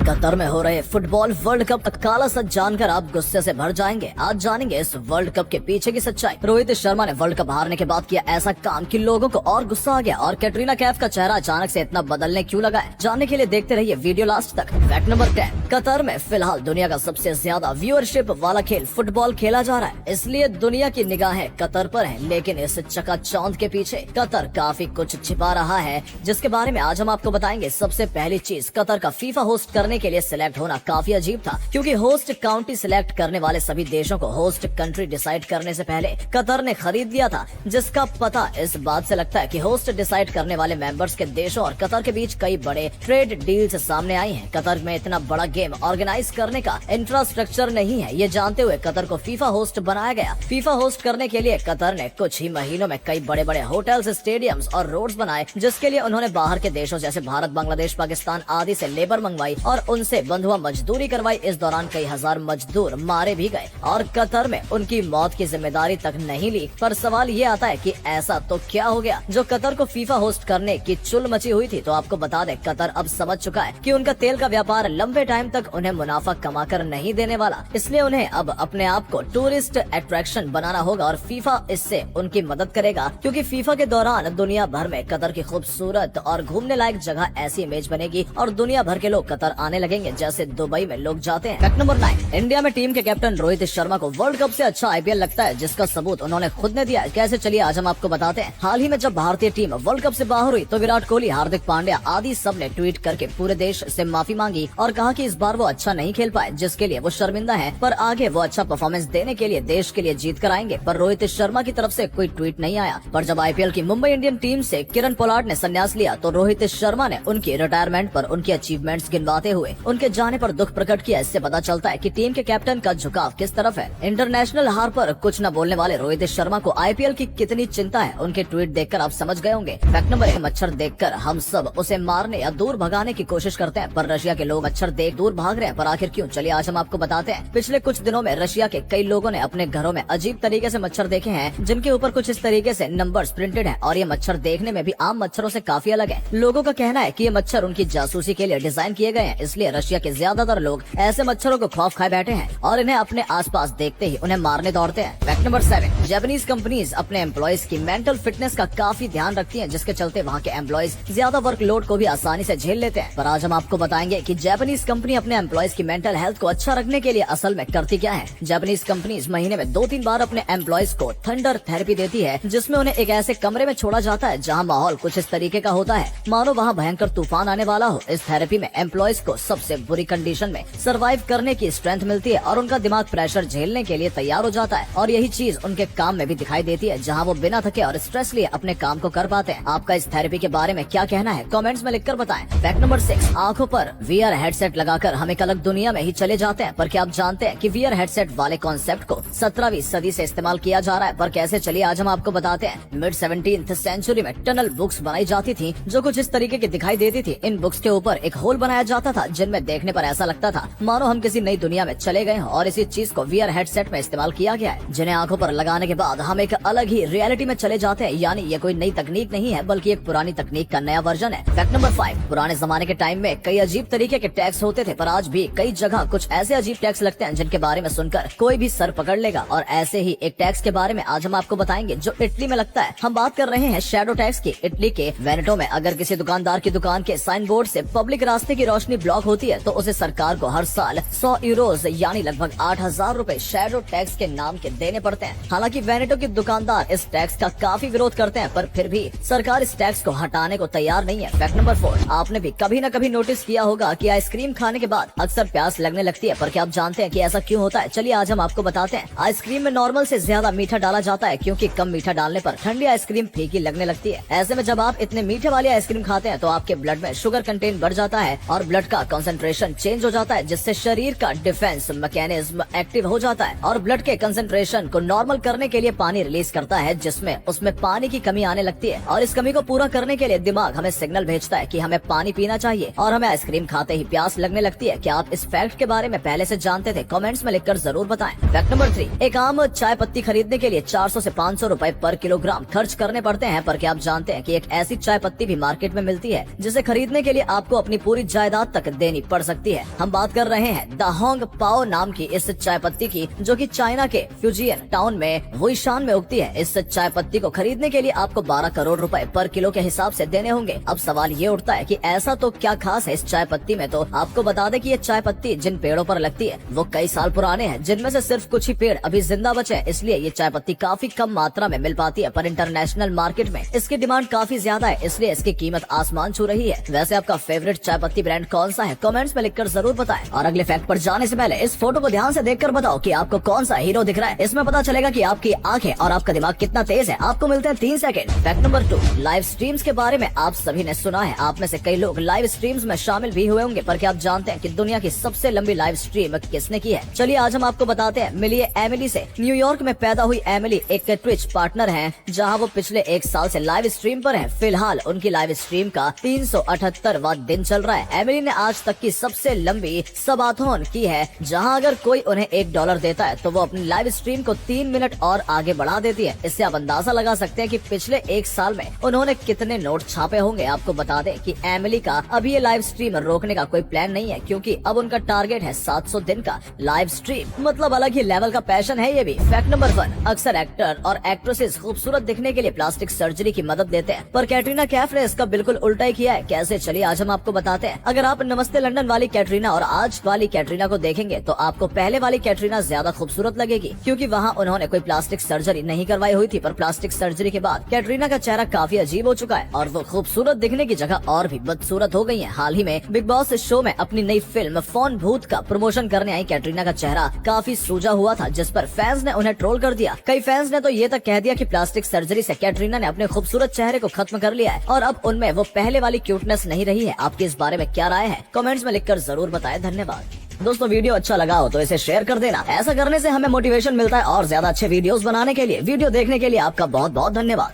Qatar में हो रहे फुटबॉल वर्ल्ड कप का काला सच जानकर आप गुस्से से भर जाएंगे। आज जानेंगे इस वर्ल्ड कप के पीछे की सच्चाई। रोहित शर्मा ने वर्ल्ड कप हारने के बाद किया ऐसा काम कि लोगों को और गुस्सा आ गया, और कैटरीना कैफ का चेहरा अचानक से इतना बदलने क्यों लगा है, जानने के लिए देखते रहिए वीडियो लास्ट तक। फैक्ट नंबर 10, कतर में फिलहाल दुनिया का सबसे ज्यादा व्यूअरशिप वाला खेल फुटबॉल खेला जा रहा है, इसलिए दुनिया की निगाहें कतर पर है। लेकिन इस चकाचौंध के पीछे कतर काफी कुछ छिपा रहा है, जिसके बारे में आज हम आपको बताएंगे। सबसे पहली चीज, कतर का फीफा होस्ट करने के लिए सिलेक्ट होना काफी अजीब था, क्योंकि होस्ट काउंटी सिलेक्ट करने वाले सभी देशों को होस्ट कंट्री डिसाइड करने से पहले कतर ने खरीद लिया था, जिसका पता इस बात से लगता है कि होस्ट डिसाइड करने वाले मेंबर्स के देशों और कतर के बीच कई बड़े ट्रेड डील्स सामने आई हैं। कतर में इतना बड़ा गेम ऑर्गेनाइज करने का इंफ्रास्ट्रक्चर नहीं है, ये जानते हुए कतर को फीफा होस्ट बनाया गया। फीफा होस्ट करने के लिए कतर ने कुछ ही महीनों में कई बड़े बड़े होटल्स, स्टेडियम्स और रोड्स बनाए, जिसके लिए उन्होंने बाहर के देशों जैसे भारत, बांग्लादेश, पाकिस्तान आदि से लेबर मंगवाई और उनसे बंधुआ मजदूरी करवाई। इस दौरान कई हजार मजदूर मारे भी गए और कतर में उनकी मौत की जिम्मेदारी तक नहीं ली। पर सवाल ये आता है कि ऐसा तो क्या हो गया जो कतर को फीफा होस्ट करने की चुल मची हुई थी। तो आपको बता दें, कतर अब समझ चुका है कि उनका तेल का व्यापार लंबे टाइम तक उन्हें मुनाफा कमाकर नहीं देने वाला, इसलिए उन्हें अब अपने आप को टूरिस्ट अट्रैक्शन बनाना होगा और फीफा इससे उनकी मदद करेगा, क्योंकि फीफा के दौरान दुनिया भर में कतर की खूबसूरत और घूमने लायक जगह ऐसी इमेज बनेगी और दुनिया भर के लोग कतर आने लगेंगे जैसे दुबई में लोग जाते हैं। फैक्ट नंबर 9, इंडिया में टीम के कैप्टन रोहित शर्मा को वर्ल्ड कप से अच्छा आईपीएल लगता है, जिसका सबूत उन्होंने खुद ने दिया है। कैसे, चलिए आज हम आपको बताते हैं। हाल ही में जब भारतीय टीम वर्ल्ड कप से बाहर हुई तो विराट कोहली, हार्दिक पांड्या आदि सब ने ट्वीट करके पूरे देश से माफी मांगी और कहा कि इस बार वो अच्छा नहीं खेल पाए, जिसके लिए वो शर्मिंदा है, पर आगे वो अच्छा परफॉर्मेंस देने के लिए देश के लिए जीत कर आएंगे। पर रोहित शर्मा की तरफ से कोई ट्वीट नहीं आया। पर जब आईपीएल की मुंबई इंडियन टीम से किरण पोलार्ड ने संन्यास लिया तो रोहित शर्मा ने उनकी रिटायरमेंट पर उनकी अचीवमेंट्स गिनवाते हुए उनके जाने पर दुख प्रकट किया। इससे पता चलता है कि टीम के कैप्टन का झुकाव किस तरफ है। इंटरनेशनल हार पर कुछ न बोलने वाले रोहित शर्मा को आईपीएल की कितनी चिंता है, उनके ट्वीट देखकर आप समझ गए होंगे। फैक्ट नंबर 1, मच्छर देखकर हम सब उसे मारने या दूर भगाने की कोशिश करते हैं, पर रशिया के लोग मच्छर देख दूर भाग रहे हैं। पर आखिर क्यों, चलिए आज हम आपको बताते हैं। पिछले कुछ दिनों में रशिया के कई लोगों ने अपने घरों में अजीब तरीके से मच्छर देखे हैं, जिनके ऊपर कुछ इस तरीके से नंबर्स प्रिंटेड हैं, और ये मच्छर देखने में भी आम मच्छरों से काफी अलग है। लोगों का कहना है कि ये मच्छर उनकी जासूसी के लिए डिजाइन किए गए हैं, इसलिए रशिया के ज्यादातर लोग ऐसे मच्छरों को खौफ खाए बैठे हैं और इन्हें अपने आसपास देखते ही उन्हें मारने दौड़ते हैं। फैक्ट नंबर 7, जापानीज कंपनीज अपने एम्प्लॉयज की मेंटल फिटनेस का काफी ध्यान रखती हैं, जिसके चलते वहाँ के एम्प्लॉयज ज्यादा वर्कलोड को भी आसानी से झेल लेते हैं। पर आज हम आपको बताएंगे कि जापानीज कंपनी अपने एम्प्लॉयज की मेंटल हेल्थ को अच्छा रखने के लिए असल में करती क्या है। जापानीज कंपनीज महीने में 2-3 बार अपने एम्प्लॉयज को थंडर थेरेपी देती है, जिसमें उन्हें एक ऐसे कमरे में छोड़ा जाता है जहाँ माहौल कुछ इस तरीके का होता है मानो वहाँ भयंकर तूफान आने वाला हो। इस थेरेपी में एम्प्लॉयज को सबसे बुरी कंडीशन में सर्वाइव करने की स्ट्रेंथ मिलती है और उनका दिमाग प्रेशर झेलने के लिए तैयार हो जाता है, और यही चीज उनके काम में भी दिखाई देती है, जहाँ वो बिना थके और स्ट्रेस लिए अपने काम को कर पाते हैं। आपका इस थेरेपी के बारे में क्या कहना है, कमेंट्स में लिखकर बताएं। फैक्ट नंबर 6, आंखों पर वीआर हेडसेट लगाकर हम एक अलग दुनिया में ही चले जाते हैं। पर क्या आप जानते हैं कि वीआर हेडसेट वाले कॉन्सेप्ट को 17वीं सदी से इस्तेमाल किया जा रहा है। पर कैसे, चलिए आज हम आपको बताते हैं। मिड 17th सेंचुरी में टनल बुक्स बनाई जाती थी, जो कुछ इस तरीके की दिखाई देती थी। इन बुक्स के ऊपर एक होल बनाया जाता था, जिनमें देखने पर ऐसा लगता था मानो हम किसी नई दुनिया में चले गए हों, और इसी चीज को वीआर हेडसेट में इस्तेमाल किया गया है, जिन्हें आंखों पर लगाने के बाद हम एक अलग ही रियलिटी में चले जाते हैं। यानी ये कोई नई तकनीक नहीं है, बल्कि एक पुरानी तकनीक का नया वर्जन है। फैक्ट नंबर 5, पुराने जमाने के टाइम में कई अजीब तरीके के टैक्स होते थे, पर आज भी कई जगह कुछ ऐसे अजीब टैक्स लगते हैं जिनके बारे में सुनकर कोई भी सर पकड़ लेगा। और ऐसे ही एक टैक्स के बारे में आज हम आपको बताएंगे जो इटली में लगता है। हम बात कर रहे हैं शैडो टैक्स की। इटली के वेनेटो में अगर किसी दुकानदार की दुकान के साइन बोर्ड से पब्लिक रास्ते की रोशनी ब्लॉक होती है तो उसे सरकार को हर साल 100 यूरोज यानी लगभग 8,000 रूपए शैडो टैक्स के नाम के देने पड़ते हैं। हालांकि वेनेटो के दुकानदार इस टैक्स का काफी विरोध करते हैं, पर फिर भी सरकार इस टैक्स को हटाने को तैयार नहीं है। फैक्ट नंबर 4, आपने भी कभी न कभी नोटिस किया होगा कि आइसक्रीम खाने के बाद अक्सर प्यास लगने लगती है। पर क्या आप जानते हैं कि ऐसा क्यों होता है, चलिए आज हम आपको बताते हैं। आइसक्रीम में नॉर्मल से ज्यादा मीठा डाला जाता है, क्योंकि कम मीठा डालने पर ठंडी आइसक्रीम फीकी लगने लगती है। ऐसे में जब आप इतने मीठे वाली आइसक्रीम खाते हैं तो आपके ब्लड में शुगर कंटेंट बढ़ जाता है और ब्लड का कंसंट्रेशन चेंज हो जाता है, जिससे शरीर का डिफेंस मैकेनिज्म एक्टिव हो जाता है और ब्लड के कंसंट्रेशन को नॉर्मल करने के लिए पानी रिलीज करता है, जिसमें उसमें पानी की कमी आने लगती है। और इस कमी को पूरा करने के लिए दिमाग हमें सिग्नल भेजता है कि हमें पानी पीना चाहिए और हमें आइसक्रीम खाते ही प्यास लगने लगती है। क्या आप इस फैक्ट के बारे में पहले से जानते थे? कमेंट्स में लिखकर जरूर बताएं। फैक्ट नंबर 3, एक आम चाय पत्ती खरीदने के लिए 400 से 500 रुपए पर किलोग्राम खर्च करने पड़ते हैं। पर क्या आप जानते हैं कि एक ऐसी चाय पत्ती भी मार्केट में मिलती है जिसे खरीदने के लिए आपको अपनी पूरी जायदाद तक देनी पड़ सकती है। हम बात कर रहे हैं द होंग पाओ नाम की इस चाय पत्ती की, जो कि चाइना के फ्यूजियन टाउन में हुईशान में उगती है। इस चाय पत्ती को खरीदने के लिए आपको 12 करोड़ रुपए पर किलो के हिसाब से देने होंगे। अब सवाल ये उठता है कि ऐसा तो क्या खास है इस चाय पत्ती में। तो आपको बता दें कि ये चाय पत्ती जिन पेड़ों पर लगती है वो कई साल पुराने हैं, जिनमें से सिर्फ कुछ ही पेड़ अभी जिंदा बचे हैं। इसलिए ये चाय पत्ती काफी कम मात्रा में मिल पाती है, पर इंटरनेशनल मार्केट में इसकी डिमांड काफी ज्यादा है, इसलिए इसकी कीमत आसमान छू रही है। वैसे आपका फेवरेट चाय पत्ती ब्रांड कौन सा है, कमेंट्स में लिखकर जरूर बताएं। और अगले फैक्ट पर जाने से पहले इस फोटो को ध्यान से देखकर बताओ कि आपको कौन सा हीरो दिख रहा है। इसमें पता चलेगा कि आपकी आंखें और आपका दिमाग कितना तेज है। आपको मिलते हैं 3 second. Fact number 2, live streams के बारे में आप सभी ने सुना है। आप में से कई लोग लाइव स्ट्रीम्स में शामिल भी हुए होंगे, पर क्या आप जानते हैं कि दुनिया की सबसे लंबी लाइव स्ट्रीम किसने की है? चलिए आज हम आपको बताते हैं। मिलिए एमिली से। न्यूयॉर्क में पैदा हुई एमिली एक ट्विच पार्टनर हैं, जहां वो पिछले 1 साल से लाइव स्ट्रीम पर हैं। फिलहाल उनकी लाइव स्ट्रीम का 378वां दिन चल रहा है। एमिली ने आज तक की सबसे लंबी सबाथॉन की है, जहां अगर कोई उन्हें $1 देता है तो वो अपनी लाइव स्ट्रीम को 3 मिनट और आगे बढ़ा देती है। इससे आप अंदाजा लगा सकते हैं कि पिछले 1 साल में उन्होंने कितने नोट छापे होंगे। आपको बता दें कि एमिली का अभी ये लाइव स्ट्रीम रोकने का कोई प्लान नहीं है, क्योंकि अब उनका टारगेट है 700 दिन का लाइव स्ट्रीम। मतलब अलग ही लेवल का पैशन है ये भी। फैक्ट नंबर 1, अक्सर एक्टर और एक्ट्रेसेस खूबसूरत दिखने के लिए प्लास्टिक सर्जरी की मदद देते हैं, पर कैटरीना कैफ ने इसका बिल्कुल उल्टा ही किया है। कैसे, चलिए आज हम आपको बताते हैं। अगर आप नमस्ते लंदन वाली कैटरीना और आज वाली कैटरीना को देखेंगे तो आपको पहले वाली कैटरीना ज्यादा खूबसूरत लगेगी, क्योंकि वहाँ उन्होंने कोई प्लास्टिक सर्जरी नहीं करवाई हुई थी। पर प्लास्टिक सर्जरी के बाद कैटरीना का चेहरा काफी अजीब हो चुका है और वो खूबसूरत दिखने की जगह और भी बदसूरत हो गई है। हाल ही में बिग बॉस शो में अपनी नई फिल्म फोन भूत का प्रमोशन करने आई कैटरीना का चेहरा काफी सूजा हुआ था, जिस पर फैंस ने उन्हें ट्रोल कर दिया। कई फैंस ने तो ये तक कह दिया कि प्लास्टिक सर्जरी से कैटरीना ने अपने खूबसूरत चेहरे को खत्म कर लिया है और अब उनमें वो पहले वाली क्यूटनेस नहीं रही है। आपकी इस बारे में क्या राय है, कमेंट्स में लिखकर जरूर बताएं। धन्यवाद। दोस्तों वीडियो अच्छा लगा हो तो इसे शेयर कर देना। ऐसा करने से हमें मोटिवेशन मिलता है और ज्यादा अच्छे वीडियोस बनाने के लिए। वीडियो देखने के लिए आपका बहुत बहुत धन्यवाद।